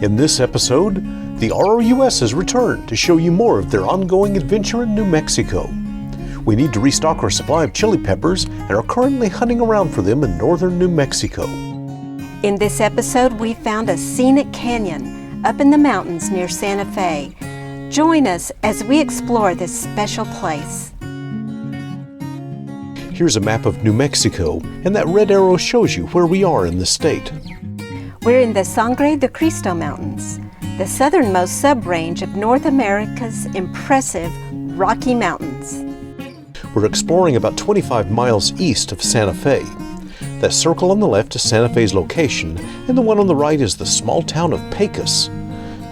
In this episode, the ROUSes return to show you more of their ongoing adventure in New Mexico. We need to restock our supply of chili peppers and are currently hunting around for them in northern New Mexico. In this episode, we found a scenic canyon up in the mountains near Santa Fe. Join us as we explore this special place. Here's a map of New Mexico, and that red arrow shows you where we are in the state. We're in the Sangre de Cristo Mountains, the southernmost sub-range of North America's impressive Rocky Mountains. We're exploring about 25 miles east of Santa Fe. That circle on the left is Santa Fe's location, and the one on the right is the small town of Pecos.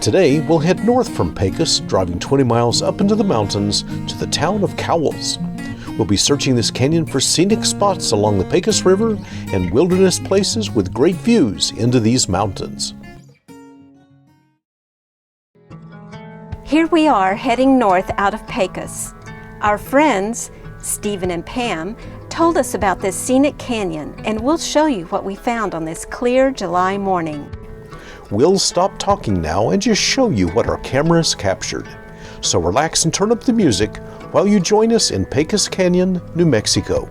Today, we'll head north from Pecos, driving 20 miles up into the mountains to the town of Cowles. We'll be searching this canyon for scenic spots along the Pecos River and wilderness places with great views into these mountains. Here we are heading north out of Pecos. Our friends, Stephen and Pam, told us about this scenic canyon, and we'll show you what we found on this clear July morning. We'll stop talking now and just show you what our cameras captured. So relax and turn up the music while you join us in Pecos Canyon, New Mexico.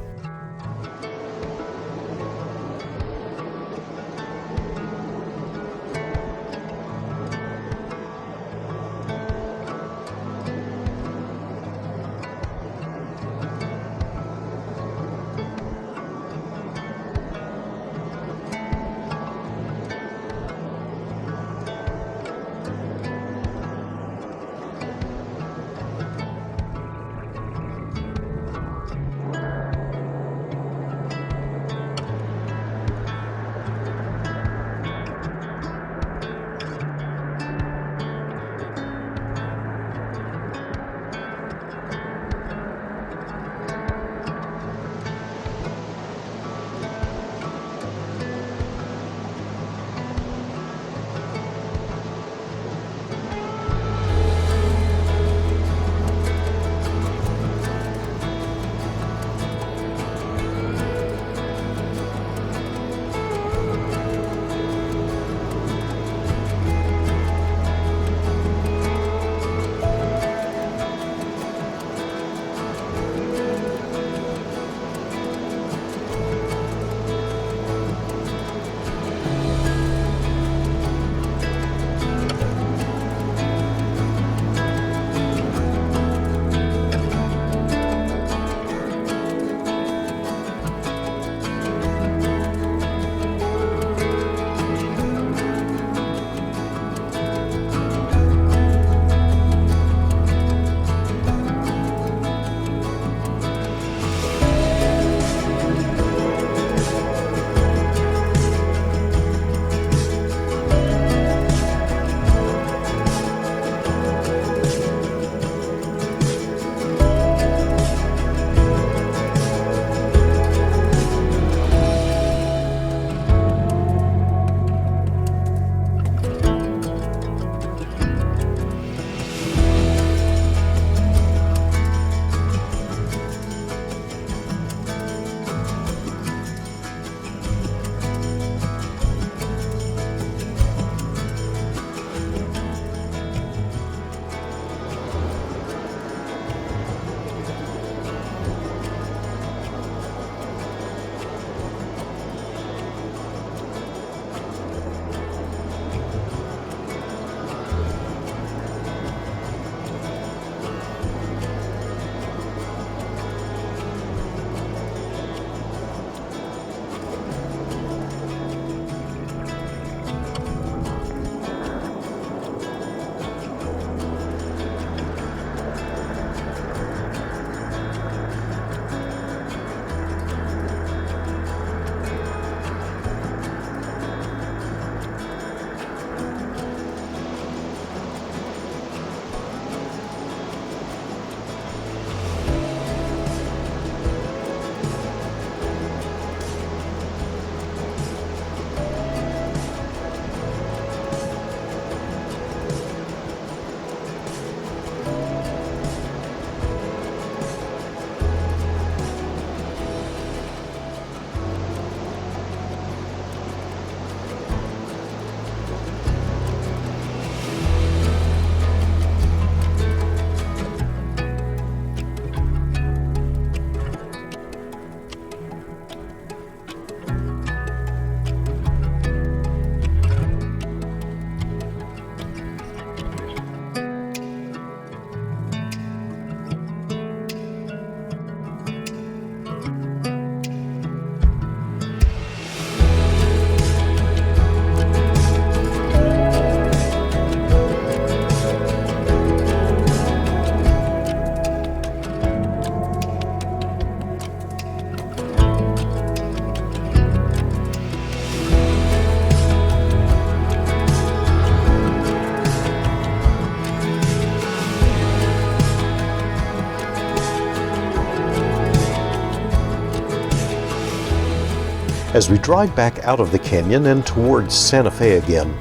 As we drive back out of the canyon and towards Santa Fe again,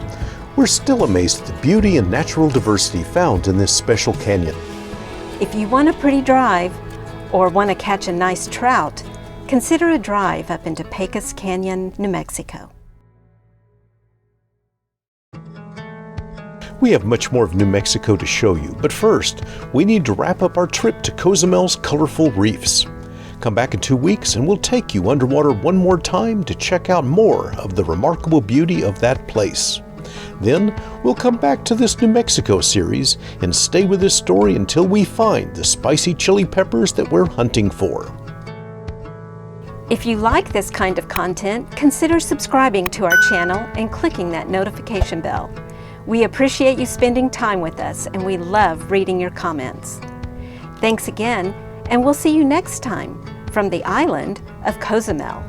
we're still amazed at the beauty and natural diversity found in this special canyon. If you want a pretty drive or want to catch a nice trout, consider a drive up into Pecos Canyon, New Mexico. We have much more of New Mexico to show you, but first, we need to wrap up our trip to Cozumel's colorful reefs. Come back in 2 weeks and we'll take you underwater one more time to check out more of the remarkable beauty of that place. Then, we'll come back to this New Mexico series and stay with this story until we find the spicy chili peppers that we're hunting for. If you like this kind of content, consider subscribing to our channel and clicking that notification bell. We appreciate you spending time with us, and we love reading your comments. Thanks again, and we'll see you next time from the island of Cozumel.